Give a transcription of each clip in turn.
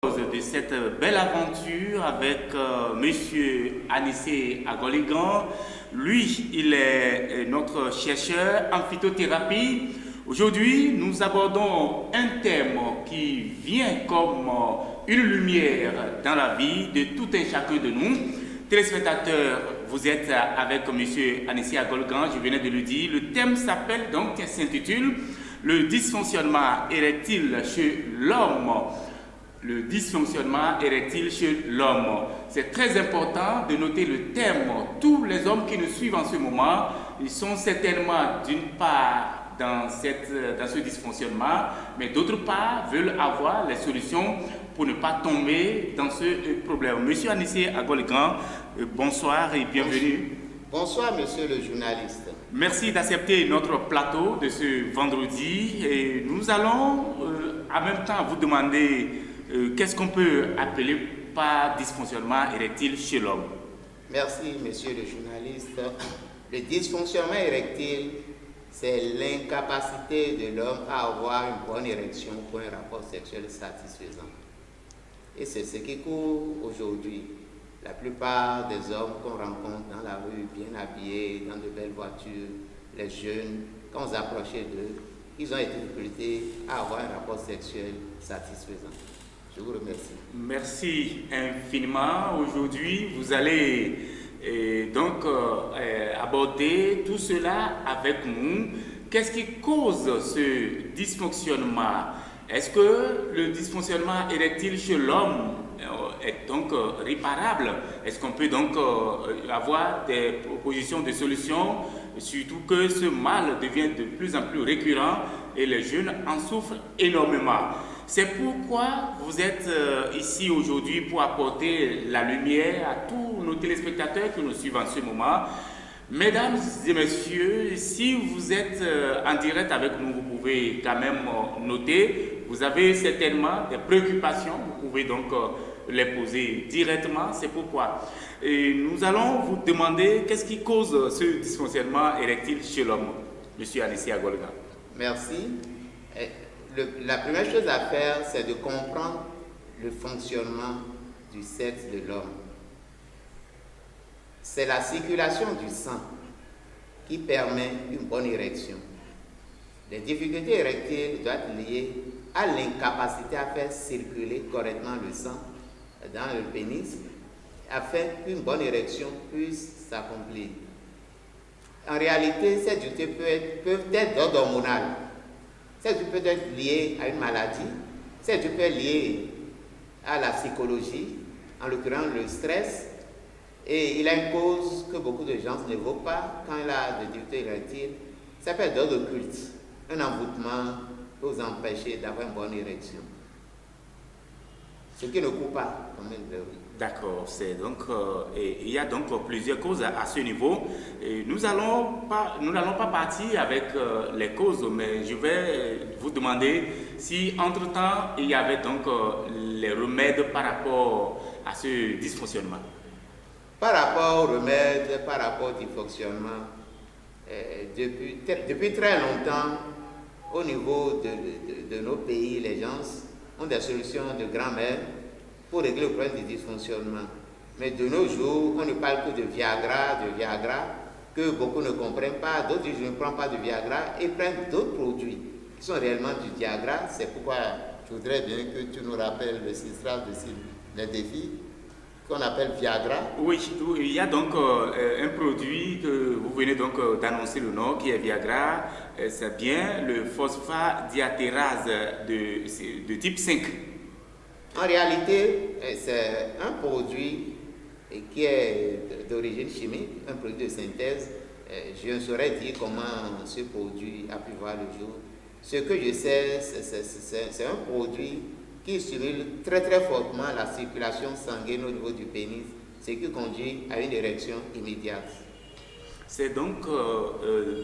De cette belle aventure avec Monsieur Anissé Agoligan. Lui, il est notre chercheur en phytothérapie. Aujourd'hui, nous abordons un thème qui vient comme une lumière dans la vie de tout un chacun de nous. Téléspectateurs, vous êtes avec Monsieur Anissé Agoligan, je venais de le dire. Le thème s'intitule « Le dysfonctionnement érectile chez l'homme ». Le dysfonctionnement érectile chez l'homme. C'est très important de noter le thème. Tous les hommes qui nous suivent en ce moment, ils sont certainement d'une part dans ce dysfonctionnement, mais d'autre part veulent avoir les solutions pour ne pas tomber dans ce problème. Monsieur Anissé Agoligan, bonsoir et bienvenue. Bonsoir, monsieur le journaliste. Merci d'accepter notre plateau de ce vendredi et nous allons en même temps vous demander qu'est-ce qu'on peut appeler par dysfonctionnement érectile chez l'homme? Merci, monsieur le journaliste. Le dysfonctionnement érectile, c'est l'incapacité de l'homme à avoir une bonne érection pour un rapport sexuel satisfaisant. Et c'est ce qui court aujourd'hui. La plupart des hommes qu'on rencontre dans la rue, bien habillés, dans de belles voitures, les jeunes, quand on s'approchait d'eux, ils ont des difficultés à avoir un rapport sexuel satisfaisant. Je vous remercie. Merci infiniment. Aujourd'hui, vous allez aborder tout cela avec nous. Qu'est-ce qui cause ce dysfonctionnement? Est-ce que le dysfonctionnement érectile chez l'homme est donc réparable? Est-ce qu'on peut donc avoir des propositions de solutions, surtout que ce mal devient de plus en plus récurrent et les jeunes en souffrent énormément? C'est pourquoi vous êtes ici aujourd'hui pour apporter la lumière à tous nos téléspectateurs qui nous suivent en ce moment. Mesdames et messieurs, si vous êtes en direct avec nous, vous pouvez quand même noter. Vous avez certainement des préoccupations, vous pouvez donc les poser directement. C'est pourquoi nous allons vous demander qu'est-ce qui cause ce dysfonctionnement érectile chez l'homme. Monsieur Anissé Agoligan. Merci. La première chose à faire, c'est de comprendre le fonctionnement du sexe de l'homme. C'est la circulation du sang qui permet une bonne érection. Les difficultés érectiles doivent être liées à l'incapacité à faire circuler correctement le sang dans le pénis afin qu'une bonne érection puisse s'accomplir. En réalité, ces difficultés peuvent être d'ordre hormonal. Ça peut être lié à une maladie, ça peut être lié à la psychologie, en l'occurrence le stress, et il a une cause que beaucoup de gens n'évoquent pas quand il a des difficultés érectiles. Ça peut être d'ordre occulte, un envoûtement peut vous empêcher d'avoir une bonne érection. Ce qui ne coupe pas, comme il le dit. D'accord, il y a donc plusieurs causes à ce niveau. Et nous n'allons pas partir avec les causes, mais je vais vous demander si entre-temps il y avait donc les remèdes par rapport à ce dysfonctionnement. Par rapport aux remèdes, par rapport au dysfonctionnement, depuis très longtemps, au niveau de nos pays, les gens ont des solutions de grand-mère pour régler le problème du dysfonctionnement. Mais de nos jours, on ne parle que de Viagra, que beaucoup ne comprennent pas. D'autres disent je ne prends pas de Viagra et prennent d'autres produits qui sont réellement du Viagra. C'est pourquoi je voudrais bien que tu nous rappelles le système des défis qu'on appelle Viagra. Oui, il y a donc un produit que vous venez donc d'annoncer le nom qui est Viagra. C'est bien le phosphadiatérase de type 5. En réalité, c'est un produit qui est d'origine chimique, un produit de synthèse. Je ne saurais dire comment ce produit a pu voir le jour. Ce que je sais, c'est un produit qui stimule très très fortement la circulation sanguine au niveau du pénis, ce qui conduit à une érection immédiate. C'est donc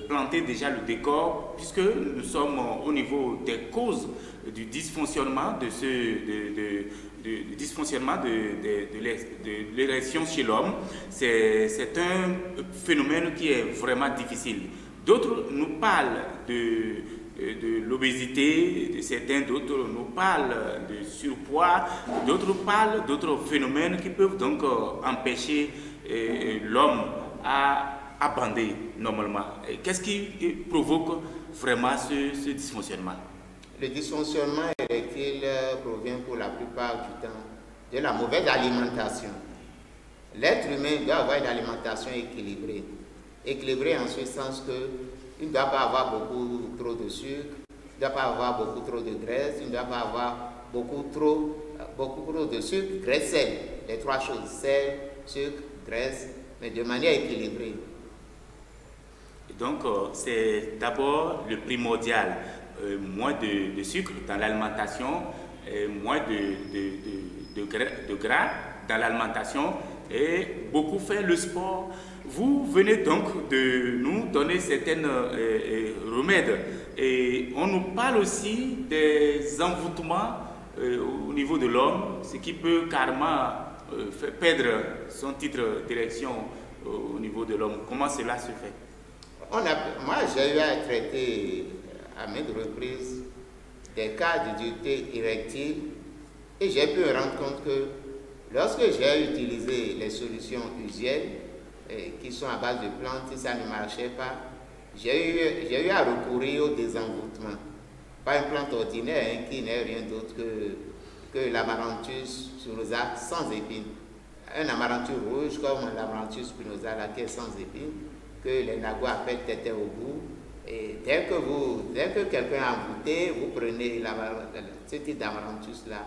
planter déjà le décor, puisque nous sommes au niveau des causes du dysfonctionnement de l'érection chez l'homme. C'est un phénomène qui est vraiment difficile. D'autres nous parlent de l'obésité, de certains d'autres nous parlent de surpoids, d'autres parlent d'autres phénomènes qui peuvent donc empêcher l'homme à bander normalement. Qu'est-ce qui provoque vraiment ce dysfonctionnement? Le dysfonctionnement érectile provient pour la plupart du temps de la mauvaise alimentation. L'être humain doit avoir une alimentation équilibrée. Équilibrée en ce sens qu'il ne doit pas avoir beaucoup trop de sucre, il ne doit pas avoir beaucoup trop de graisse, il ne doit pas avoir beaucoup trop de sucre, graisse, sel. Les trois choses, sel, sucre, graisse, mais de manière équilibrée. Donc, c'est d'abord le primordial. Moins de sucre dans l'alimentation, moins de gras dans l'alimentation et beaucoup faire le sport. Vous venez donc de nous donner certains remèdes et on nous parle aussi des envoûtements au niveau de l'homme, ce qui peut carrément faire perdre son titre d'érection au niveau de l'homme. Comment cela se fait? Moi, j'ai eu à traiter à maintes reprises des cas de difficulté érectile et j'ai pu me rendre compte que lorsque j'ai utilisé les solutions usuelles qui sont à base de plantes, si ça ne marchait pas, j'ai eu à recourir au désenvoûtement. Pas une plante ordinaire qui n'est rien d'autre que l'Amaranthus spinosa sans épines. Un amaranthus rouge comme l'Amaranthus spinosa là, qui est sans épines, que les Nagua appellent tété au bout. Et dès que quelqu'un a envoûté, vous prenez ce type d'amaranthus là,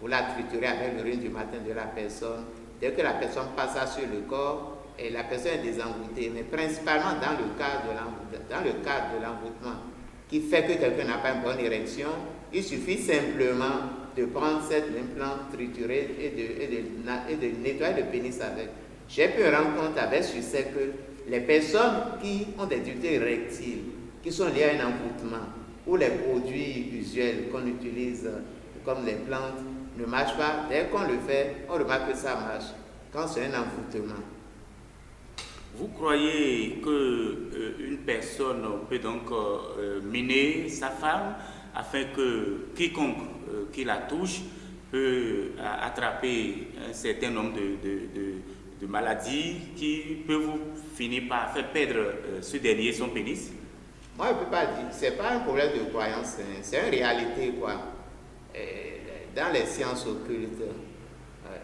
vous la triturez avec l'urine du matin de la personne. Dès que la personne passe ça sur le corps, et la personne est désenvoûtée, mais principalement dans le cadre de l'envoûtement, qui fait que quelqu'un n'a pas une bonne érection, il suffit simplement de prendre cette même plante triturée et de nettoyer le pénis avec. J'ai pu me rendre compte avec succès que les personnes qui ont des difficultés érectiles, qui sont liées à un envoûtement, ou les produits usuels qu'on utilise comme les plantes ne marchent pas, dès qu'on le fait, on remarque que ça marche quand c'est un envoûtement. Vous croyez qu'une personne peut donc miner sa femme afin que quiconque qui la touche peut attraper un certain nombre de maladies qui peuvent finir par faire perdre ce dernier son pénis? Moi, je ne peux pas dire, ce n'est pas un problème de croyance, c'est une réalité, quoi. Dans les sciences occultes,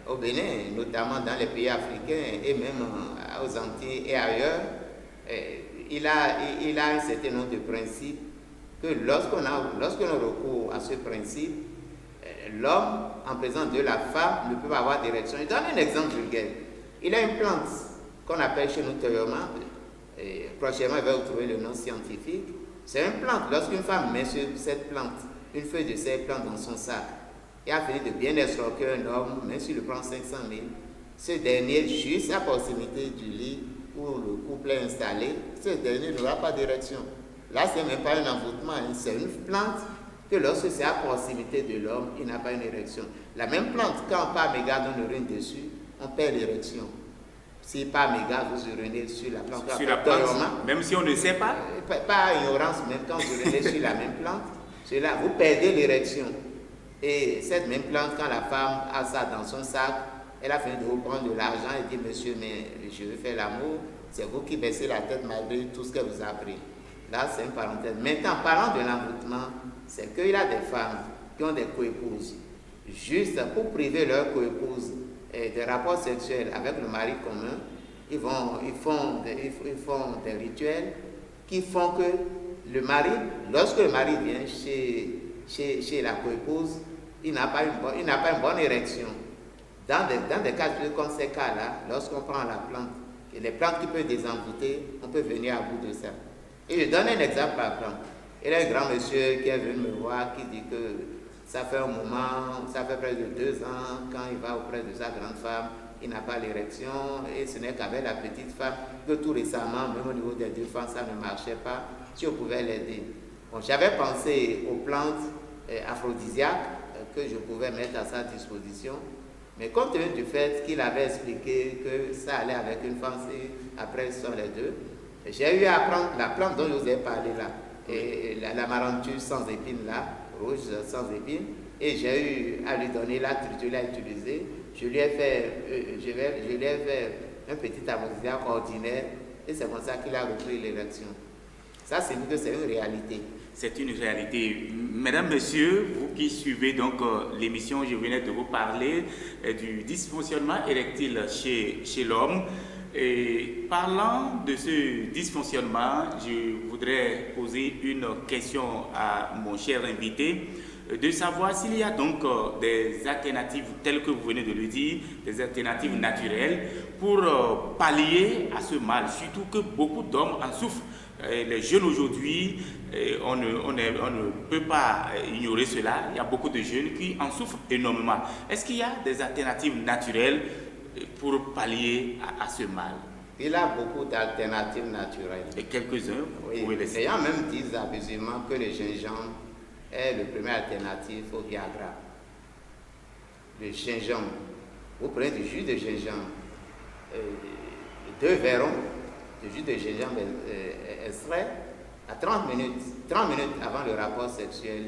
au Bénin, notamment dans les pays africains et même aux Antilles et ailleurs, il a un certain nombre de principes que lorsqu'on recourt à ce principe, l'homme, en présence de la femme, ne peut pas avoir d'érection. Je donne un exemple vulgaire. Il a une plante qu'on appelle chez nous Toyoma, et prochainement il va vous trouver le nom scientifique. C'est une plante. Lorsqu'une femme met sur cette plante, une feuille de cette plante dans son sac, et a fini de bien escroquer un homme, même s'il le prend 500 000, ce dernier, juste à proximité du lit où le couple est installé, ce dernier n'aura pas d'érection. Là, ce n'est même pas un envoûtement, c'est une plante que lorsque c'est à proximité de l'homme, il n'a pas une érection. La même plante, quand on part méga dans l'urine dessus, on perd l'érection. Si par méga, vous urinez sur la plante, même si on ne sait pas, pas ignorance, même quand vous urinez sur la même plante, cela, vous perdez l'érection. Et cette même plante, quand la femme a ça dans son sac, elle a fini de vous prendre de l'argent et dit, monsieur, mais je veux faire l'amour, c'est vous qui baissez la tête malgré tout ce qu'elle vous a appris. Là, c'est une parenthèse. Maintenant, parlant de l'envoûtement, c'est qu'il y a des femmes qui ont des coépouses. Juste pour priver leur coépouse des rapports sexuels avec le mari commun, ils font des rituels qui font que le mari, lorsque le mari vient chez la coépouse, il n'a pas une bonne érection. Dans des cas comme ces cas-là, lorsqu'on prend la plante, et les plantes qui peuvent désenvoûter, on peut venir à bout de ça. Et je donne un exemple par plante. Il y a un grand monsieur qui est venu me voir, qui dit que ça fait un moment, ça fait près de 2 ans, quand il va auprès de sa grande femme, il n'a pas l'érection, et ce n'est qu'avec la petite femme que tout récemment, même au niveau des 2 femmes, ça ne marchait pas, si on pouvait l'aider. Bon, j'avais pensé aux plantes aphrodisiaques que je pouvais mettre à sa disposition, mais compte tenu du fait qu'il avait expliqué que ça allait avec une femme, après ce sont les deux, j'ai eu à prendre la plante dont je vous ai parlé là. et l'amaranthus sans épines là, rouge sans épines, et j'ai eu à lui donner la triture à utiliser. Je lui ai fait un petit amoxicillin ordinaire, et c'est comme ça qu'il a repris l'érection. Ça, c'est que c'est une réalité. C'est une réalité. Mesdames, Messieurs, vous qui suivez donc l'émission, je venais de vous parler du dysfonctionnement érectile chez l'homme. Et parlant de ce dysfonctionnement, je voudrais poser une question à mon cher invité, de savoir s'il y a donc des alternatives telles que vous venez de le dire, des alternatives naturelles pour pallier à ce mal, surtout que beaucoup d'hommes en souffrent. Les jeunes aujourd'hui, on ne peut pas ignorer cela. Il y a beaucoup de jeunes qui en souffrent énormément. Est-ce qu'il y a des alternatives naturelles pour pallier à ce mal? Il y a beaucoup d'alternatives naturelles. Et quelques-uns, oui, vous pouvez les citer. Les gens même disent abusivement que le gingembre est le premier alternative au Viagra. Le gingembre, vous prenez du jus de gingembre, 2 verrons de jus de gingembre extrait à 30 minutes avant le rapport sexuel,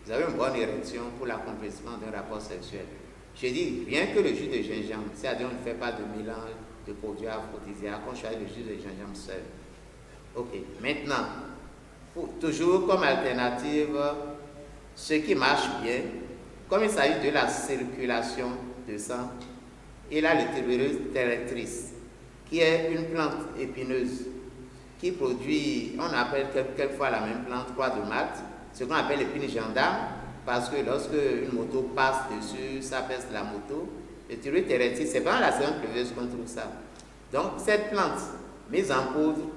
vous avez une bonne érection pour l'accomplissement d'un rapport sexuel. Je dis, rien que le jus de gingembre, c'est-à-dire on ne fait pas de mélange de produits aphrodisiaques, on choisit le jus de gingembre seul. Ok, maintenant, toujours comme alternative, ce qui marche bien, comme il s'agit de la circulation de sang, il a le tuberose terrestris, qui est une plante épineuse qui produit, on appelle quelquefois la même plante, croix de Malte, ce qu'on appelle l'épine gendarme, parce que lorsque une moto passe dessus, ça pèse la moto. Le tuberose terrestris, c'est pas dans la saison pluvieuse qu'on trouve ça. Donc cette plante, mise en poudre,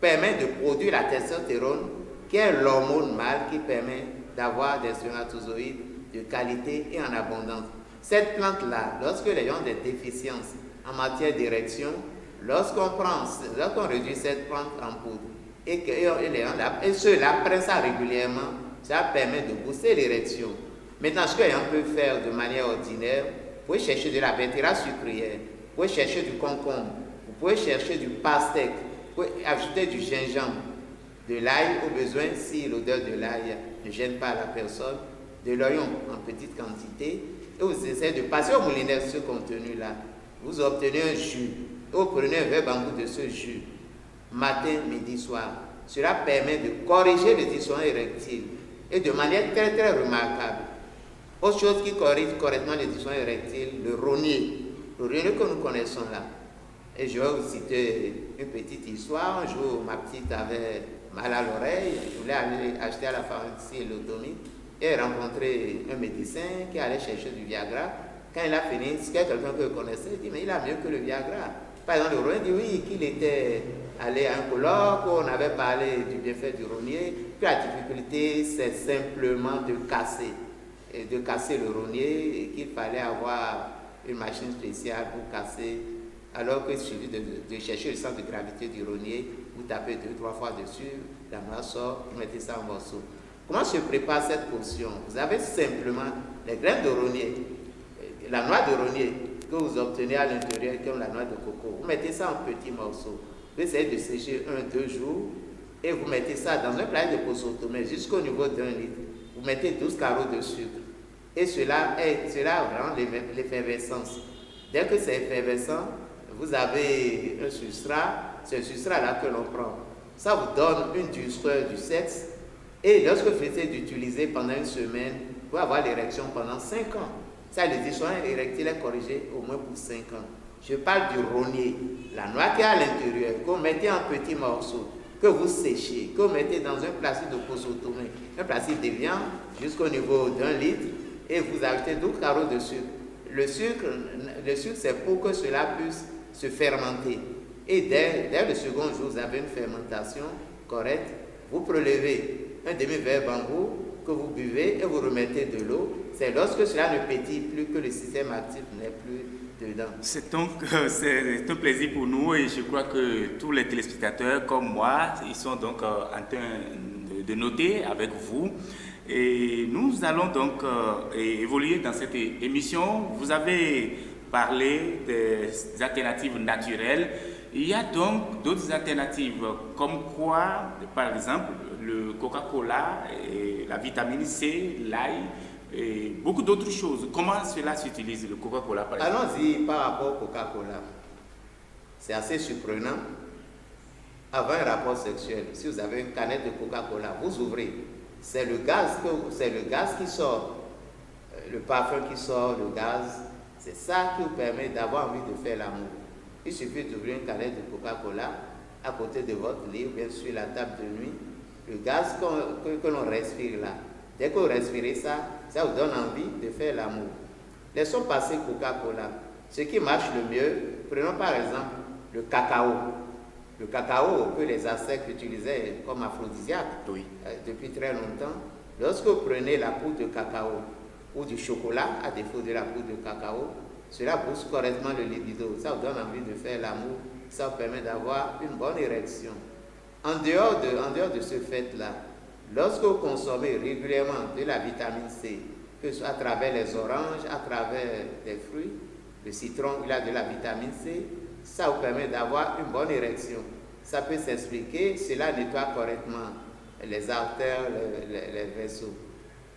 permet de produire la testostérone, qui est l'hormone mâle qui permet d'avoir des spermatozoïdes de qualité et en abondance. Cette plante-là, lorsque les gens ont des déficiences en matière d'érection, lorsqu'on réduit cette plante en poudre et ceux-là prennent ça régulièrement, ça permet de booster l'érection. Maintenant, ce qu'un peut faire de manière ordinaire, vous pouvez chercher de la betterave sucrière, vous pouvez chercher du concombre, vous pouvez chercher du pastèque, vous pouvez ajouter du gingembre, de l'ail au besoin, si l'odeur de l'ail ne gêne pas la personne, de l'oignon en petite quantité, et vous essayez de passer au moulinaire ce contenu-là. Vous obtenez un jus, et vous prenez un verre bambou de ce jus, matin, midi, soir. Cela permet de corriger le dysfonctionnement érectile, et de manière très très remarquable. Autre chose qui corrige correctement le dysfonctionnement érectile, le rognier que nous connaissons là. Et je vais vous citer une petite histoire. Un jour, ma petite avait mal à l'oreille, je voulais aller acheter à la pharmacie l'automie et rencontrer un médecin qui allait chercher du Viagra. Quand il a fini, c'est quelqu'un que je connaissais, il dit mais il a mieux que le Viagra. Par exemple, le rognier dit oui, qu'il était allé à un colloque, on avait parlé du bienfait du rognier, que la difficulté c'est simplement de casser le rognier et qu'il fallait avoir une machine spéciale pour casser. Alors qu'il suffit de chercher le centre de gravité du rognier, vous tapez 2-3 fois dessus, la noix sort, vous mettez ça en morceaux. Comment se prépare cette potion? Vous avez simplement les graines de rognier, la noix de rognier que vous obtenez à l'intérieur comme la noix de coco. Vous mettez ça en petits morceaux. Vous essayez de sécher 1-2 jours et vous mettez ça dans un plat de posotomie jusqu'au niveau d'1 litre. Vous mettez 12 carreaux de sucre et cela rend l'effervescence. Dès que c'est effervescent, vous avez un substrat, c'est le substrat-là que l'on prend. Ça vous donne une douceur du sexe et lorsque vous essayez d'utiliser pendant une semaine, vous pouvez avoir l'érection pendant 5 ans. Ça, le dysfonctionnement érectile est corrigé au moins pour 5 ans. Je parle du rognier, la noix qui est à l'intérieur, que vous mettez en petits morceaux, que vous séchez, que vous mettez dans un plastique de posotomie, un plastique de viande jusqu'au niveau d'1 litre et vous ajoutez 12 carreaux de sucre. Le sucre c'est pour que cela puisse se fermenter. Et dès le second jour, vous avez une fermentation correcte. Vous prélevez un demi-verre bambou que vous buvez et vous remettez de l'eau. C'est lorsque cela ne pétille plus que le système actif n'est plus dedans. C'est donc c'est un plaisir pour nous et je crois que tous les téléspectateurs comme moi, ils sont donc en train de noter avec vous. Et nous allons donc évoluer dans cette émission. Vous avez parlé des alternatives naturelles. Il y a donc d'autres alternatives, comme quoi, par exemple, le Coca-Cola, la vitamine C, l'ail et beaucoup d'autres choses. Comment cela s'utilise, le Coca-Cola par exemple? Allons-y par rapport au Coca-Cola. C'est assez surprenant. Avant un rapport sexuel, si vous avez une canette de Coca-Cola, vous ouvrez, c'est le gaz qui sort, le parfum qui sort, le gaz, c'est ça qui vous permet d'avoir envie de faire l'amour. Il suffit d'ouvrir une canette de Coca-Cola à côté de votre lit, bien sûr la table de nuit, le gaz que l'on respire là. Dès que vous respirez ça, ça vous donne envie de faire l'amour. Laissons passer Coca-Cola. Ce qui marche le mieux, prenons par exemple le cacao. Le cacao que les Aztèques utilisaient comme aphrodisiaque depuis très longtemps. Lorsque vous prenez la poudre de cacao ou du chocolat, à défaut de la poudre de cacao, cela booste correctement le libido. Ça vous donne envie de faire l'amour. Ça vous permet d'avoir une bonne érection. En dehors de ce fait-là, lorsque vous consommez régulièrement de la vitamine C, que ce soit à travers les oranges, à travers des fruits, le citron, il a de la vitamine C, ça vous permet d'avoir une bonne érection. Ça peut s'expliquer, cela nettoie correctement les artères, les vaisseaux.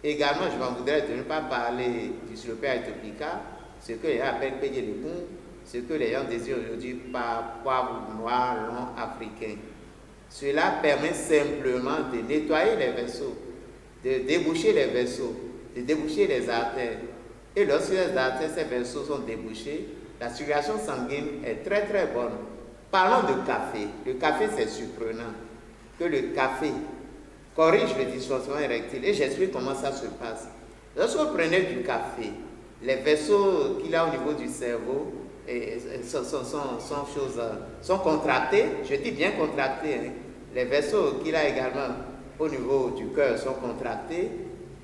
Également, je m'en voudrais de ne pas parler du Silopea etopica, ce que les gens appellent pédiélicum, ce que les gens désirent aujourd'hui par poivre noir long africain. Cela permet simplement de nettoyer les vaisseaux, de déboucher les vaisseaux, de déboucher les artères. Et lorsque les artères, ces vaisseaux sont débouchés, la circulation sanguine est très très bonne. Parlons de café. Le café, c'est surprenant que le café corrige le dysfonctionnement érectile. Et j'explique comment ça se passe. Lorsque vous prenez du café, les vaisseaux qu'il a au niveau du cerveau sont contractés. Je dis bien contractés. Hein. Les vaisseaux qu'il a également au niveau du cœur sont contractés,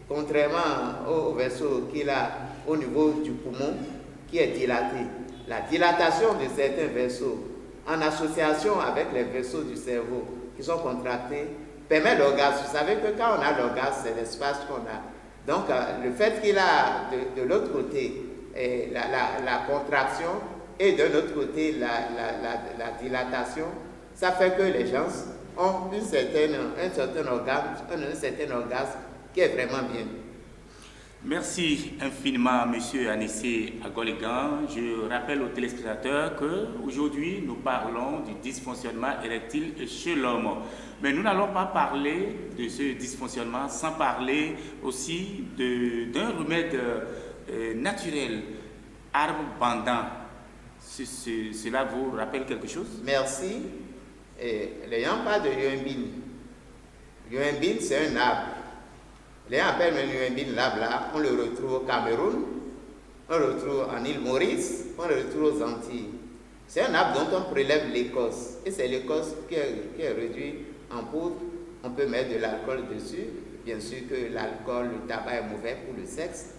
contrairement aux vaisseaux qu'il a au niveau du poumon qui est dilaté. La dilatation de certains vaisseaux en association avec les vaisseaux du cerveau qui sont contractés permet l'orgasme. Vous savez que quand on a l'orgasme, c'est l'espace qu'on a. Donc, le fait qu'il a de l'autre côté la contraction et de l'autre côté la dilatation, ça fait que les gens ont un certain orgasme qui est vraiment bien. Merci infiniment, Monsieur Anissé Agoligan. Je rappelle aux téléspectateurs qu'aujourd'hui, nous parlons du dysfonctionnement érectile chez l'homme. Mais nous n'allons pas parler de ce dysfonctionnement sans parler aussi d'un remède naturel, arbre bandant. Cela vous rappelle quelque chose? Merci. Les gens parlent de yoimbine. Yoimbine, c'est un arbre. Les gens appellent le yoimbine l'arbre là. On le retrouve au Cameroun, on le retrouve en île Maurice, on le retrouve aux Antilles. C'est un arbre dont on prélève l'écorce. Et c'est l'écorce qui est réduite en poudre. On peut mettre de l'alcool dessus. Bien sûr que l'alcool, le tabac est mauvais pour le sexe.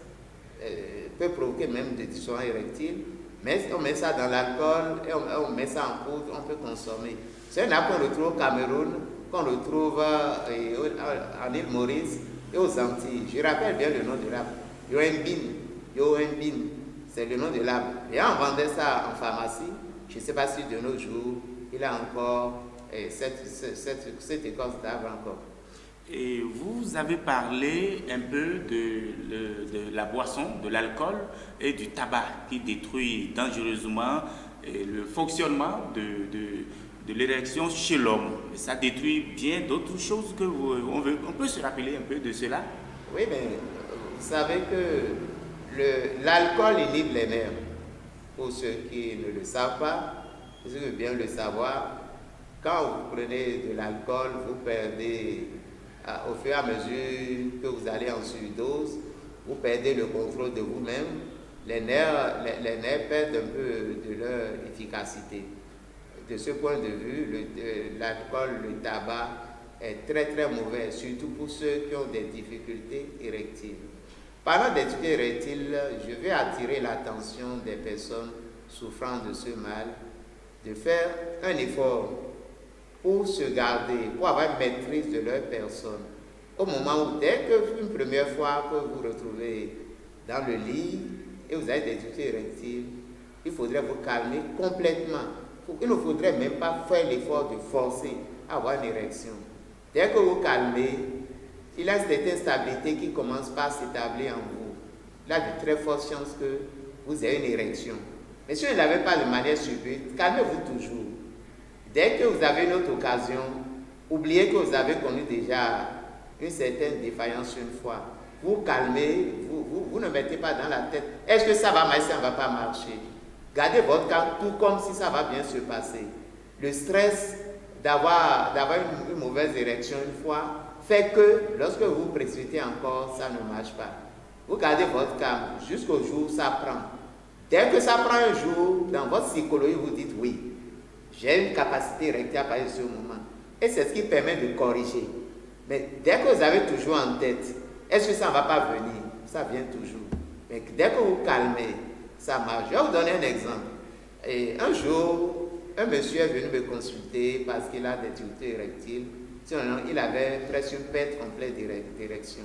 Peut provoquer même des dysfonctionnements érectiles. Mais on met ça dans l'alcool et on met ça en poudre, on peut consommer. C'est un arbre qu'on retrouve au Cameroun, qu'on retrouve en île Maurice et aux Antilles. Je rappelle bien le nom de l'arbre. Yoimbine, c'est le nom de l'arbre. Et on vendait ça en pharmacie. Je ne sais pas si de nos jours, il a encore cette écorce d'arbre encore. Et vous avez parlé un peu de la boisson, de l'alcool et du tabac qui détruit dangereusement le fonctionnement de l'érection chez l'homme. Ça détruit bien d'autres choses que on peut se rappeler un peu de cela? Oui, mais vous savez que l'alcool inhibe les nerfs. Pour ceux qui ne le savent pas, vous devez bien le savoir. Quand vous prenez de l'alcool, vous perdez, au fur et à mesure que vous allez en surdose, vous perdez le contrôle de vous-même. Les nerfs perdent un peu de leur efficacité. De ce point de vue, l'alcool, le tabac est très très mauvais, surtout pour ceux qui ont des difficultés érectiles. Parlant des difficultés érectiles, je vais attirer l'attention des personnes souffrant de ce mal, de faire un effort pour se garder, pour avoir une maîtrise de leur personne. Au moment où, dès que une première fois que vous vous retrouvez dans le lit et vous avez des difficultés érectiles, il faudrait vous calmer complètement. Il ne faudrait même pas faire l'effort de forcer à avoir une érection. Dès que vous calmez, il y a une certaine stabilité qui commence par s'établir en vous. Il y a de très fortes chances que vous ayez une érection. Mais si vous ne l'avez pas de manière subite, calmez-vous toujours. Dès que vous avez une autre occasion, oubliez que vous avez connu déjà une certaine défaillance une fois. Vous calmez, vous ne mettez pas dans la tête. Est-ce que ça va marcher, ça ne va pas marcher? Gardez votre calme tout comme si ça va bien se passer. Le stress d'avoir une mauvaise érection une fois fait que lorsque vous vous précipitez encore, ça ne marche pas. Vous gardez votre calme jusqu'au jour où ça prend. Dès que ça prend un jour, dans votre psychologie, vous dites oui, j'ai une capacité érectile à partir de ce moment. Et c'est ce qui permet de corriger. Mais dès que vous avez toujours en tête, est-ce que ça ne va pas venir? Ça vient toujours. Mais dès que vous calmez, ça marche. Je vais vous donner un exemple. Et un jour, un monsieur est venu me consulter parce qu'il a des difficultés érectiles. Sinon, il avait presque une perte complète d'érection.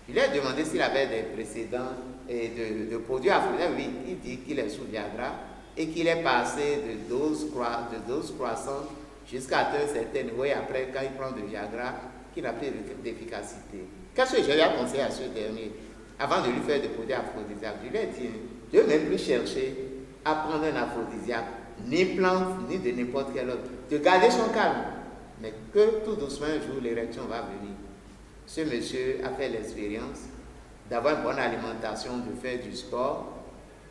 Je lui ai demandé s'il avait des précédents de produits aphrodisiaques. Oui, il dit qu'il est sous Viagra et qu'il est passé de doses croissantes jusqu'à un certain niveau. Et après, quand il prend de Viagra, qu'il n'a plus d'efficacité. Qu'est-ce que je lui ai conseillé à ce dernier avant de lui faire des produits aphrodisiaques? Je lui ai dit, je ne vais même plus chercher à prendre un aphrodisiaque, ni plante, ni de n'importe quel autre. De garder son calme, mais que tout doucement un jour l'érection va venir. Ce monsieur a fait l'expérience d'avoir une bonne alimentation, de faire du sport.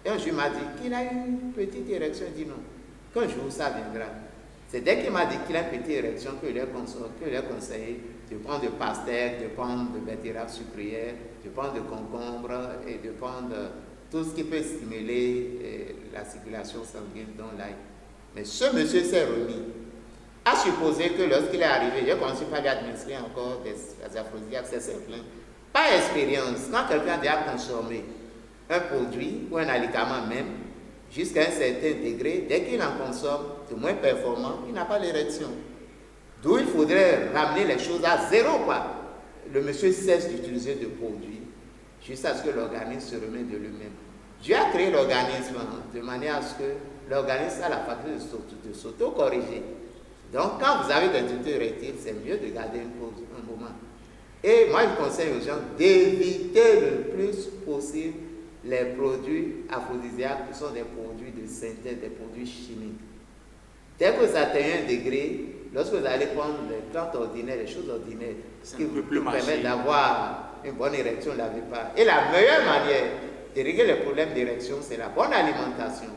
Et un jour, il m'a dit qu'il a une petite érection. Il dit non, qu'un jour ça viendra. C'est dès qu'il m'a dit qu'il a une petite érection que je lui ai conseillé de prendre de pastèque, de prendre de betterave sucrière, de prendre de concombre et de prendre tout ce qui peut stimuler la circulation sanguine dans l'ail. Mais ce monsieur s'est remis. À supposer que lorsqu'il est arrivé, j'ai commencé par lui administrer encore des aphrodisiaques, c'est simple. Par expérience, quand quelqu'un a déjà consommé un produit ou un médicament même, jusqu'à un certain degré, dès qu'il en consomme de moins performant, il n'a pas l'érection. D'où il faudrait ramener les choses à zéro, quoi. Le monsieur cesse d'utiliser de produits jusqu'à ce que l'organisme se remette de lui-même. Dieu a créé l'organisme de manière à ce que l'organisme a la faculté de s'auto-corriger. Donc, quand vous avez des difficultés érectiles, c'est mieux de garder une pause, un moment. Et moi, je conseille aux gens d'éviter le plus possible les produits aphrodisiaques qui sont des produits de synthèse, des produits chimiques. Dès que vous atteignez un degré, lorsque vous allez prendre les plantes ordinaires, les choses ordinaires, qui vous permettent d'avoir une bonne érection, ne l'avez pas. Et la meilleure manière de régler les problèmes d'érection, c'est la bonne alimentation.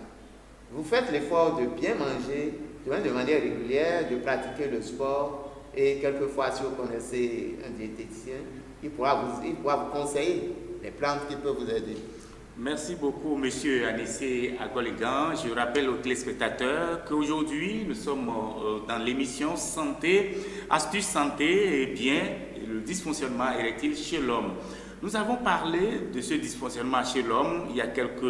Vous faites l'effort de bien manger, de manière régulière, de pratiquer le sport, et quelquefois, si vous connaissez un diététicien, il pourra vous conseiller les plantes qui peuvent vous aider. Merci beaucoup, Monsieur Anissé Agoligan. Je rappelle aux téléspectateurs qu'aujourd'hui, nous sommes dans l'émission Santé, Astuces Santé et bien le dysfonctionnement érectile chez l'homme. Nous avons parlé de ce dysfonctionnement chez l'homme il y a quelques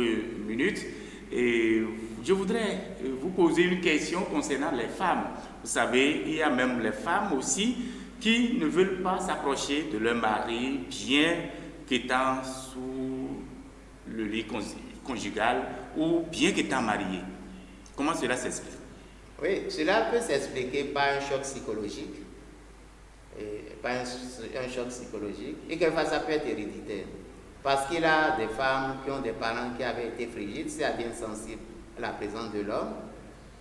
minutes et je voudrais vous poser une question concernant les femmes. Vous savez, il y a même les femmes aussi qui ne veulent pas s'approcher de leur mari bien qu'étant sous le lit conjugal ou bien qu'étant marié. Comment cela s'explique? Oui, cela peut s'expliquer par un choc psychologique. Un choc psychologique. Et quelquefois, ça peut être héréditaire. Parce qu'il y a des femmes qui ont des parents qui avaient été frigides, c'est-à-dire sensibles à la présence de l'homme.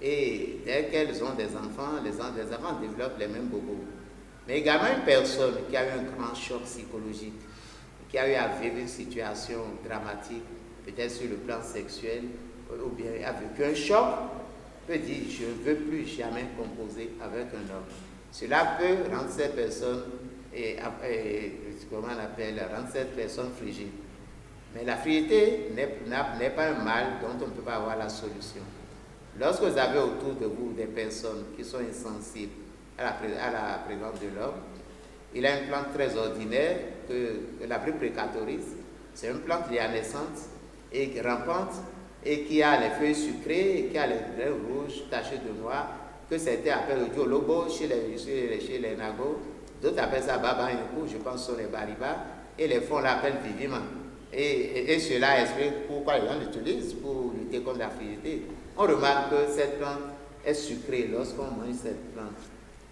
Et dès qu'elles ont des enfants, les enfants développent les mêmes bobos. Mais également une personne qui a eu un grand choc psychologique, qui a eu à vivre une situation dramatique, peut-être sur le plan sexuel, ou bien a vécu un choc, peut dire je ne veux plus jamais composer avec un homme. Cela peut rendre cette personne, rendre cette personne frigide. Mais la frigidité n'est pas un mal dont on ne peut pas avoir la solution. Lorsque vous avez autour de vous des personnes qui sont insensibles à la présence de l'homme, il a une plante très ordinaire que la plus précatoriste. C'est une plante lianescente et qui rampante et qui a les feuilles sucrées et qui a les graines rouges tachées de noir, que certains appellent le diolobo chez les Nagos, d'autres appellent ça baba yoko, je pense que ce sont les baribas, et les fonds l'appellent viviment. Et cela explique pourquoi les gens l'utilisent pour lutter contre la frigidité. On remarque que cette plante est sucrée lorsqu'on mange cette plante.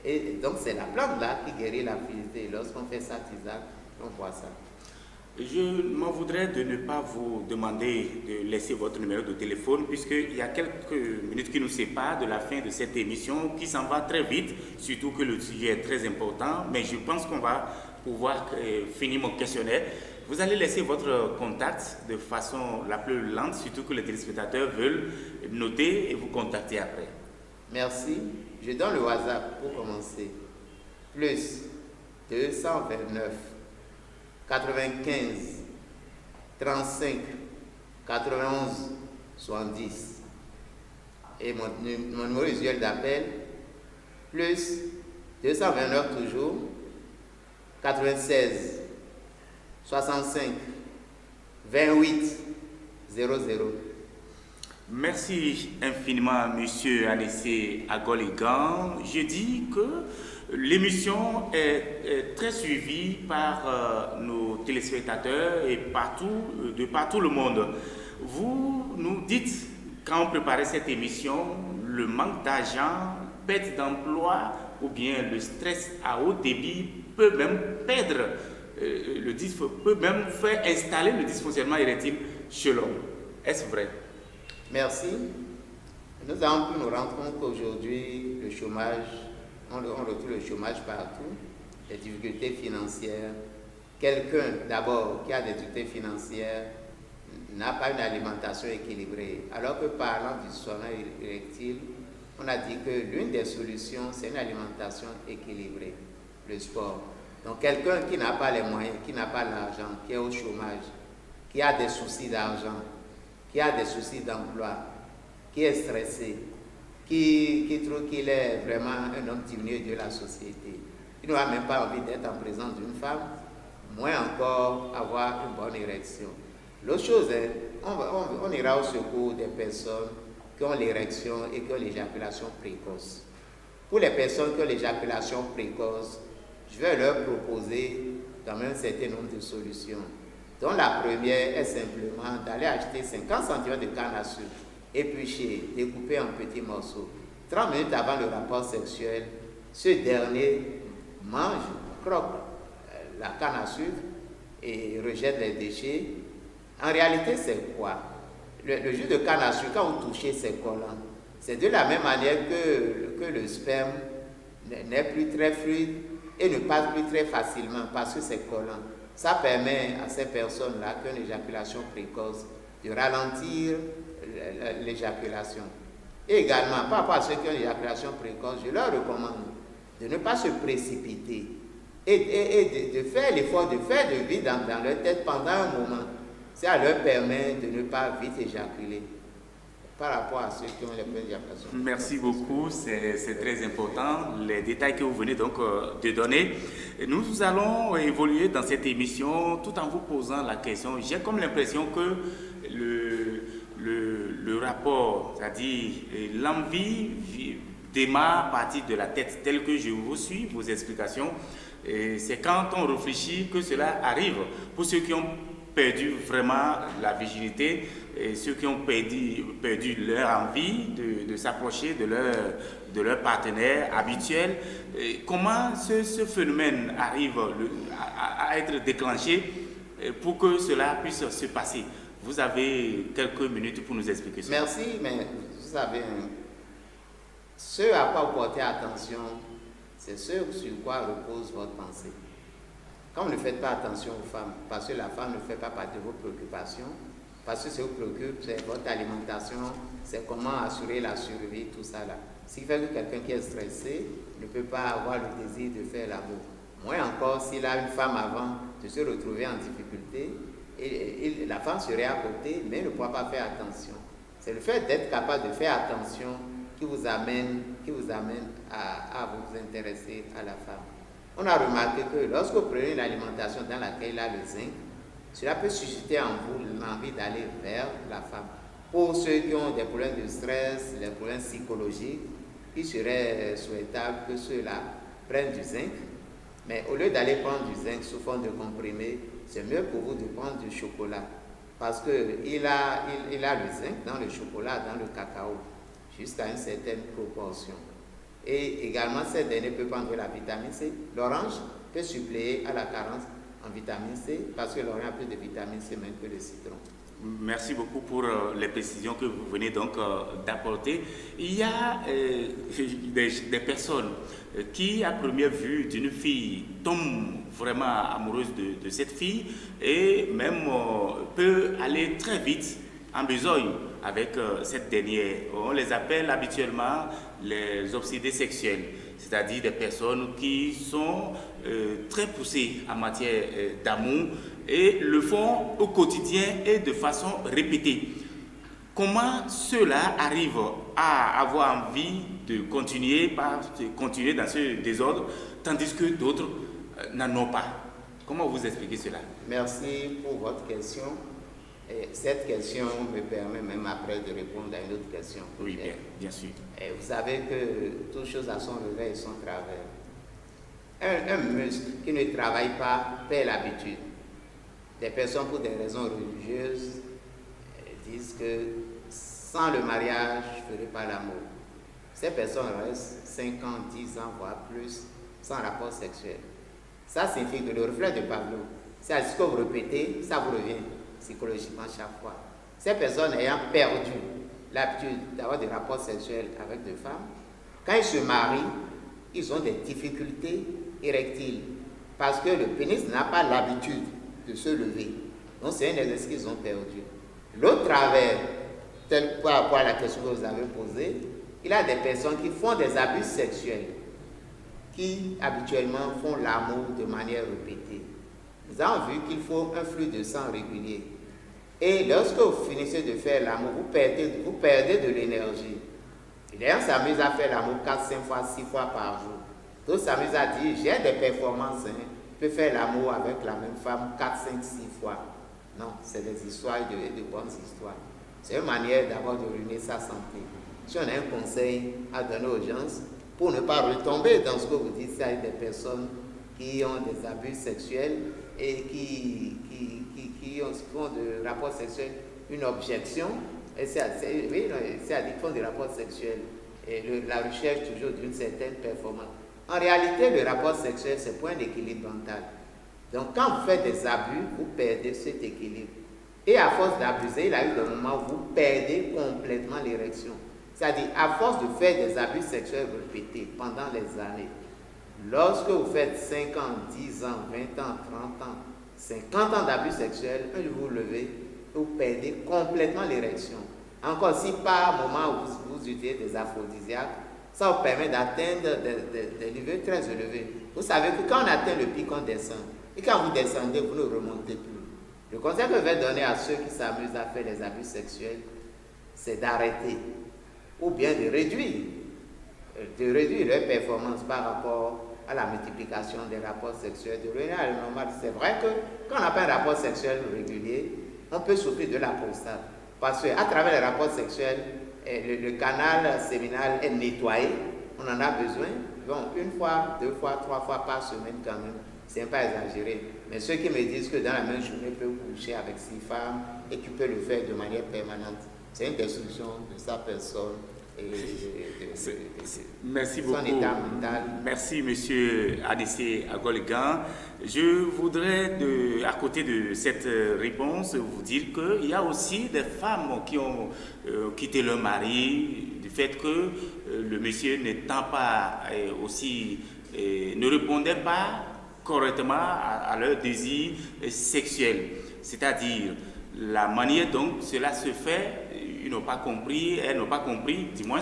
Et donc c'est la plante là qui guérit la frigidité. Lorsqu'on fait sa tisane, on voit ça. Je m'en voudrais de ne pas vous demander de laisser votre numéro de téléphone puisqu'il y a quelques minutes qui nous séparent de la fin de cette émission qui s'en va très vite, surtout que le sujet est très important, mais je pense qu'on va pouvoir finir mon questionnaire. Vous allez laisser votre contact de façon la plus lente, surtout que les téléspectateurs veulent noter et vous contacter après. Merci. Je donne le WhatsApp pour commencer. Plus 229 95 35 91 70. Et mon numéro usuel d'appel, plus 229 toujours 96 65 28 00. Merci infiniment, Monsieur Anissé Agoligan. Je dis que l'émission est très suivie par nos téléspectateurs et de partout le monde. Vous nous dites, quand on préparait cette émission, le manque d'argent, perte d'emploi ou bien le stress à haut débit peut même peut même faire installer le dysfonctionnement érectile chez l'homme. Est-ce vrai? Merci. Nous avons pu nous rendre compte qu'aujourd'hui, le chômage, on retrouve le chômage partout, les difficultés financières. Quelqu'un, d'abord, qui a des difficultés financières, n'a pas une alimentation équilibrée. Alors que parlant du dysfonctionnement érectile, on a dit que l'une des solutions, c'est une alimentation équilibrée, le sport. Donc quelqu'un qui n'a pas les moyens, qui n'a pas l'argent, qui est au chômage, qui a des soucis d'argent, qui a des soucis d'emploi, qui est stressé, qui trouve qu'il est vraiment un homme diminué de la société, qui n'a même pas envie d'être en présence d'une femme, moins encore avoir une bonne érection. L'autre chose, on ira au secours des personnes qui ont l'érection et qui ont l'éjaculation précoce. Pour les personnes qui ont l'éjaculation précoce, je vais leur proposer quand même un certain nombre de solutions. Donc la première est simplement d'aller acheter 50 cm de canne à sucre, épluché, découpé en petits morceaux. 30 minutes avant le rapport sexuel, ce dernier mange, croque la canne à sucre et rejette les déchets. En réalité, c'est quoi? Le jus de canne à sucre, quand vous touchez, c'est collant. C'est de la même manière que le sperme n'est plus très fluide et ne passe plus très facilement parce que c'est collant. Ça permet à ces personnes-là qui ont une éjaculation précoce de ralentir l'éjaculation. Et également, par rapport à ceux qui ont une éjaculation précoce, je leur recommande de ne pas se précipiter et de faire l'effort de faire de vide dans leur tête pendant un moment. Ça leur permet de ne pas vite éjaculer par rapport à ceux qui ont les problèmes d'éjaculation. Merci beaucoup, c'est très important, les détails que vous venez donc de donner. Nous allons évoluer dans cette émission tout en vous posant la question. J'ai comme l'impression que le rapport, c'est-à-dire l'envie démarre à partir de la tête, tel que je vous suis, vos explications. C'est quand on réfléchit que cela arrive. Pour ceux qui ont perdu vraiment la virginité, et ceux qui ont perdu leur envie de s'approcher de leur partenaire habituel. Et comment ce phénomène arrive à être déclenché pour que cela puisse se passer? Vous avez quelques minutes pour nous expliquer ça. Merci, mais vous savez, ce à quoi vous portez attention, c'est ce sur quoi repose votre pensée. Quand vous ne faites pas attention aux femmes, parce que la femme ne fait pas partie de vos préoccupations, parce que ce qui vous préoccupe, c'est votre alimentation, c'est comment assurer la survie, tout ça là. Ce qui fait que quelqu'un qui est stressé ne peut pas avoir le désir de faire l'amour. Moins encore, s'il a une femme avant de se retrouver en difficulté, et la femme serait à côté, mais ne pourra pas faire attention. C'est le fait d'être capable de faire attention qui vous amène à vous intéresser à la femme. On a remarqué que lorsque vous prenez une alimentation dans laquelle il y a le zinc, cela peut susciter en vous l'envie d'aller vers la femme. Pour ceux qui ont des problèmes de stress, des problèmes psychologiques, il serait souhaitable que ceux-là prennent du zinc. Mais au lieu d'aller prendre du zinc sous forme de comprimé, c'est mieux pour vous de prendre du chocolat. Parce qu'il a le zinc dans le chocolat, dans le cacao, jusqu'à une certaine proportion. Et également, cette dernière peut prendre la vitamine C. L'orange peut suppléer à la carence en vitamine C parce que l'orange a plus de vitamine C même que le citron. Merci beaucoup pour les précisions que vous venez donc d'apporter. Il y a des personnes qui, à première vue d'une fille, tombent vraiment amoureuses de cette fille et même peut aller très vite en besogne avec cette dernière. On les appelle habituellement les obsédés sexuels, c'est-à-dire des personnes qui sont très poussées en matière d'amour et le font au quotidien et de façon répétée. Comment ceux-là arrivent à avoir envie de continuer dans ce désordre, tandis que d'autres n'en ont pas? Comment vous expliquez cela? Merci pour votre question. Et cette question me permet même après de répondre à une autre question. Oui, bien sûr. Et vous savez que toute chose a son revers et son travers. Un muscle qui ne travaille pas perd l'habitude. Des personnes, pour des raisons religieuses, disent que sans le mariage, je ne ferai pas l'amour. Ces personnes restent 5 ans, 10 ans, voire plus, sans rapport sexuel. Ça signifie que le reflet de Pavlov, c'est ce que vous répétez, ça vous revient psychologiquement chaque fois. Ces personnes ayant perdu l'habitude d'avoir des rapports sexuels avec des femmes, quand ils se marient, ils ont des difficultés érectiles parce que le pénis n'a pas l'habitude de se lever. Donc c'est un exercice qu'ils ont perdu. L'autre travers, tel par rapport à la question que vous avez posée, il y a des personnes qui font des abus sexuels, qui habituellement font l'amour de manière répétée. Nous avons vu qu'il faut un flux de sang régulier. Et lorsque vous finissez de faire l'amour, vous perdez de l'énergie. Les gens s'amusent à faire l'amour 4, 5 fois, 6 fois par jour. D'autres s'amusent à dire, j'ai des performances, je peux faire l'amour avec la même femme 4, 5, 6 fois. Non, c'est des histoires de bonnes histoires. C'est une manière d'abord de ruiner sa santé. Si on a un conseil à donner aux gens, pour ne pas retomber dans ce que vous dites, c'est des personnes qui ont des abus sexuels et qui font de rapports sexuels une objection, c'est-à-dire qu'ils font des rapports sexuels et la recherche toujours d'une certaine performance. En réalité, le rapport sexuel, c'est pour un équilibre mental. Donc, quand vous faites des abus, vous perdez cet équilibre. Et à force d'abuser, il y a eu des moments où vous perdez complètement l'érection. C'est-à-dire, à force de faire des abus sexuels répétés pendant les années, lorsque vous faites 5 ans, 10 ans, 20 ans, 30 ans, 50 ans d'abus sexuels, un jour vous levez, vous perdez complètement l'érection. Encore si par moment où vous utilisez des aphrodisiaques, ça vous permet d'atteindre des niveaux très élevés. Vous savez que quand on atteint le pic, on descend. Et quand vous descendez, vous ne remontez plus. Le conseil que je vais donner à ceux qui s'amusent à faire des abus sexuels, c'est d'arrêter ou bien de réduire leur performance par rapport à la multiplication des rapports sexuels, de revenir à la normale. C'est vrai que quand on n'a pas un rapport sexuel régulier, on peut souffrir de la prostate. Parce qu'à travers les rapports sexuels, le canal séminal est nettoyé, on en a besoin. Bon, 1 fois, 2 fois, 3 fois par semaine quand même, c'est pas exagéré. Mais ceux qui me disent que dans la même journée, peut coucher avec 6 femmes et qui peut le faire de manière permanente, c'est une destruction de sa personne et Merci son beaucoup. état mental. Merci, monsieur Anissé Agoligan. Je voudrais, à côté de cette réponse, vous dire qu'il y a aussi des femmes qui ont quitté leur mari du fait que le monsieur n'étant pas ne répondait pas correctement à leur désir sexuel. C'est-à-dire, la manière dont cela se fait, ils n'ont pas compris, elles n'ont pas compris, du moins,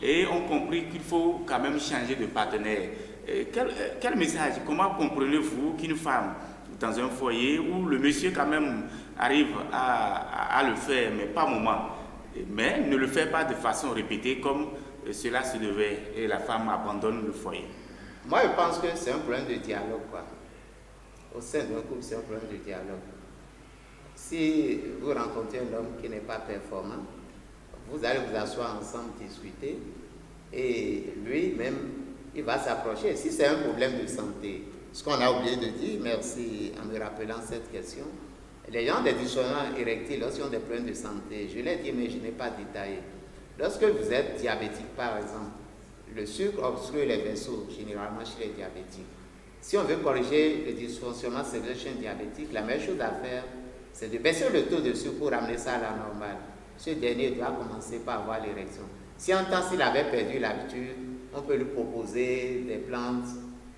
et ont compris qu'il faut quand même changer de partenaire. Quel message, comment comprenez-vous qu'une femme dans un foyer où le monsieur quand même arrive à le faire, mais pas au moment, mais ne le fait pas de façon répétée comme cela se devait, et la femme abandonne le foyer? Moi, je pense que c'est un problème de dialogue, quoi. Au sein d'un couple, c'est un problème de dialogue. Si vous rencontrez un homme qui n'est pas performant, vous allez vous asseoir ensemble, discuter, et lui-même, il va s'approcher. Si c'est un problème de santé, ce qu'on a oublié de dire, merci en me rappelant cette question, les gens des dysfonctionnements érectiles, lorsqu'ils ont des problèmes de santé, je l'ai dit, mais je n'ai pas détaillé. Lorsque vous êtes diabétique, par exemple, le sucre obstrue les vaisseaux, généralement chez les diabétiques. Si on veut corriger le dysfonctionnement sexuel chez un diabétique, la meilleure chose à faire, c'est de baisser le taux de sucre pour ramener ça à la normale. Ce dernier doit commencer par avoir l'érection. Si en temps s'il avait perdu l'habitude, on peut lui proposer des plantes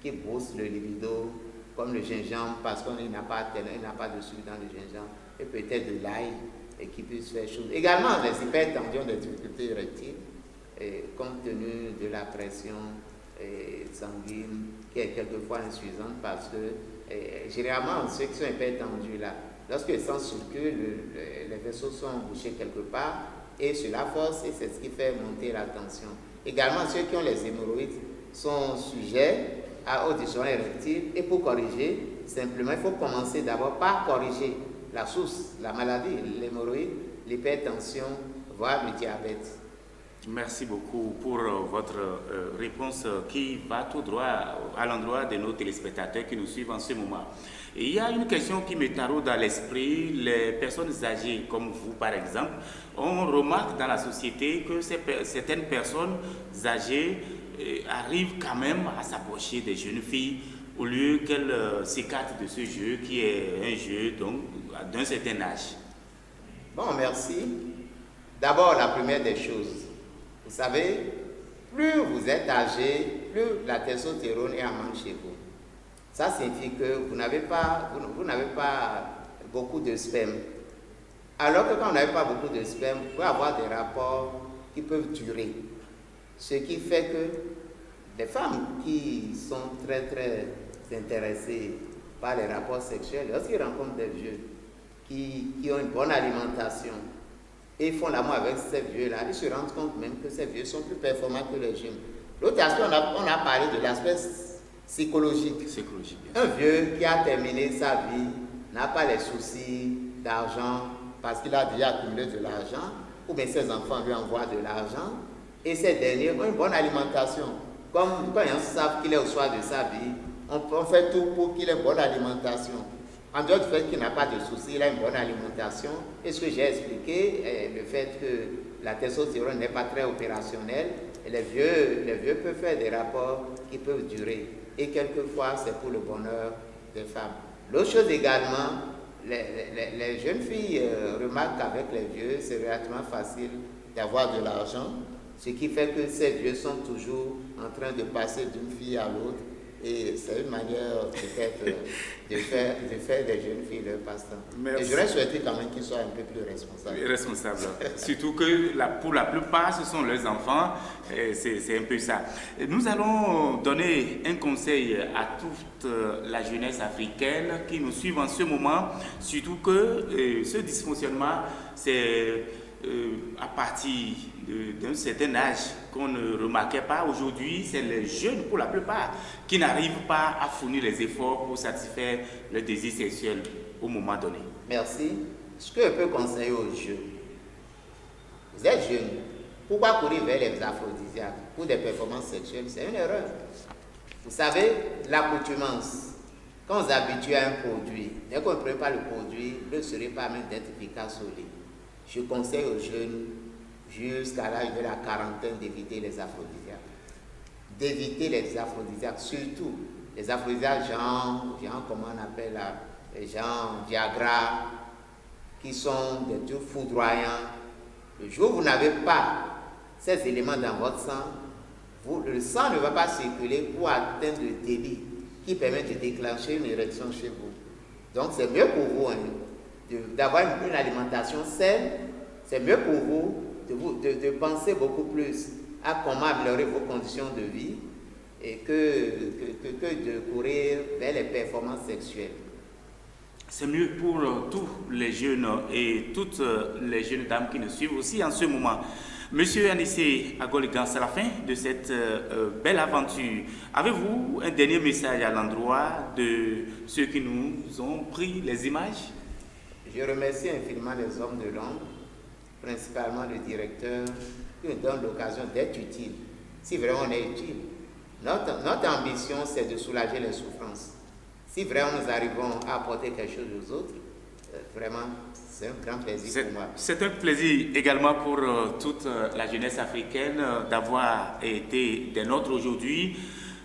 qui boostent le libido, comme le gingembre, parce qu'il n'a pas de sucre dans le gingembre, et peut-être de l'ail, et qui puisse faire chose. Également, les hypertendus ont des difficultés érectiles, compte tenu de la pression sanguine, qui est quelquefois insuffisante, parce que généralement, ceux qui sont hypertendus là, lorsque le sang circule, les vaisseaux sont bouchés quelque part, et cela force, et c'est ce qui fait monter la tension. Également, ceux qui ont les hémorroïdes sont sujets aux dysfonctions érectiles, et pour corriger, simplement, il faut commencer d'abord par corriger la source, la maladie, l'hémorroïde, l'hypertension, voire le diabète. Merci beaucoup pour votre réponse qui va tout droit à l'endroit de nos téléspectateurs qui nous suivent en ce moment. Et il y a une question qui me taraude dans l'esprit. Les personnes âgées comme vous, par exemple, on remarque dans la société que certaines personnes âgées arrivent quand même à s'approcher des jeunes filles au lieu qu'elles s'écartent de ce jeu qui est un jeu donc d'un certain âge. Bon, merci. D'abord, la première des choses. Vous savez, plus vous êtes âgé, plus la testostérone est en manque chez vous. Ça signifie que vous n'avez pas beaucoup de sperme. Alors que quand vous n'avez pas beaucoup de sperme, vous pouvez avoir des rapports qui peuvent durer. Ce qui fait que les femmes qui sont très très intéressées par les rapports sexuels, lorsqu'ils rencontrent des vieux qui ont une bonne alimentation, et font l'amour avec ces vieux-là, ils se rendent compte même que ces vieux sont plus performants que les jeunes. L'autre aspect, on a parlé de l'aspect psychologique. Un vieux qui a terminé sa vie n'a pas les soucis d'argent parce qu'il a déjà accumulé de l'argent, ou bien ses enfants lui envoient de l'argent, et ces derniers ont une bonne alimentation. Comme quand ils savent qu'il est au soir de sa vie, on fait tout pour qu'il ait une bonne alimentation. En dehors du fait qu'il n'a pas de soucis, il a une bonne alimentation. Et ce que j'ai expliqué, le fait que la testostérone n'est pas très opérationnelle, et les vieux peuvent faire des rapports qui peuvent durer. Et quelquefois, c'est pour le bonheur des femmes. L'autre chose également, les jeunes filles remarquent qu'avec les vieux, c'est relativement facile d'avoir de l'argent, ce qui fait que ces vieux sont toujours en train de passer d'une fille à l'autre. Et c'est une manière peut-être de faire des jeunes filles leur passe-temps. Et j'aurais souhaité quand même qu'ils soient un peu plus responsables. Surtout que pour la plupart, ce sont leurs enfants. C'est un peu ça. Nous allons donner un conseil à toute la jeunesse africaine qui nous suit en ce moment. Surtout que ce dysfonctionnement, c'est à partir d'un certain âge qu'on ne remarquait pas. Aujourd'hui, c'est les jeunes, pour la plupart, qui n'arrivent pas à fournir les efforts pour satisfaire le désir sexuel au moment donné. Merci. Ce que je peux conseiller aux jeunes, vous êtes jeunes, pourquoi courir vers les aphrodisiaques pour des performances sexuelles? C'est une erreur. Vous savez, l'accoutumance, quand vous habituez à un produit, dès qu'on ne prend pas le produit, ne serait pas même d'être efficace au lit. Je conseille aux jeunes, jusqu'à l'âge de la quarantaine, d'éviter les aphrodisiaques. D'éviter les aphrodisiaques, surtout les aphrodisiaques genre comment on appelle là, genre Viagra, qui sont des trucs foudroyants. Le jour où vous n'avez pas ces éléments dans votre sang, le sang ne va pas circuler pour atteindre le débit qui permet de déclencher une érection chez vous. Donc c'est mieux pour vous d'avoir une alimentation saine, c'est mieux pour vous de penser beaucoup plus à comment améliorer vos conditions de vie et que de courir vers les performances sexuelles. C'est mieux pour tous les jeunes et toutes les jeunes dames qui nous suivent aussi en ce moment. Monsieur Anissé Agoligan, c'est la fin de cette belle aventure. Avez-vous un dernier message à l'endroit de ceux qui nous ont pris les images? Je remercie infiniment les hommes de l'ombre, principalement le directeur, qui nous donne l'occasion d'être utile, si vraiment on est utile. Notre ambition, c'est de soulager les souffrances. Si vraiment nous arrivons à apporter quelque chose aux autres, Vraiment, c'est un grand plaisir pour moi. C'est un plaisir également pour toute la jeunesse africaine d'avoir été des nôtres aujourd'hui.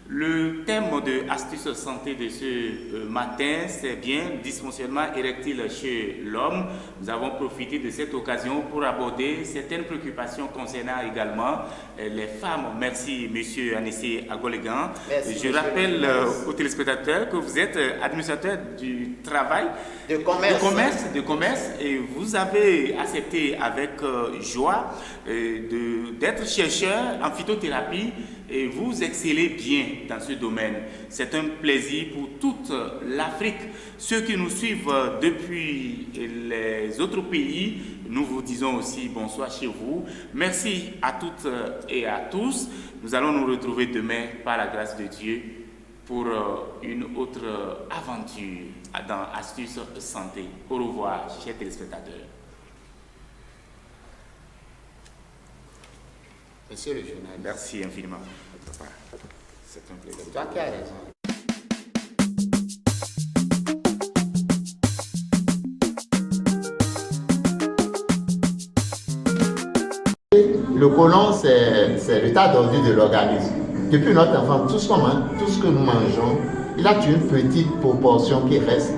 Le thème de Astuces Santé de ce matin, c'est bien dysfonctionnement érectile chez l'homme. Nous avons profité de cette occasion pour aborder certaines préoccupations concernant également les femmes. Merci, Monsieur Anissé Agolégan. Je rappelle aux téléspectateurs que vous êtes administrateur du travail, de commerce, et vous avez accepté avec joie d'être chercheur en phytothérapie. Et vous excellez bien dans ce domaine. C'est un plaisir pour toute l'Afrique. Ceux qui nous suivent depuis les autres pays, nous vous disons aussi bonsoir chez vous. Merci à toutes et à tous. Nous allons nous retrouver demain par la grâce de Dieu pour une autre aventure dans Astuces Santé. Au revoir, chers téléspectateurs. Monsieur le journaliste. Merci infiniment. C'est un plaisir. Toi qui as raison. Le côlon, c'est l'état d'ordure de l'organisme. Depuis notre enfance, tout ce que nous mangeons, il a une petite proportion qui reste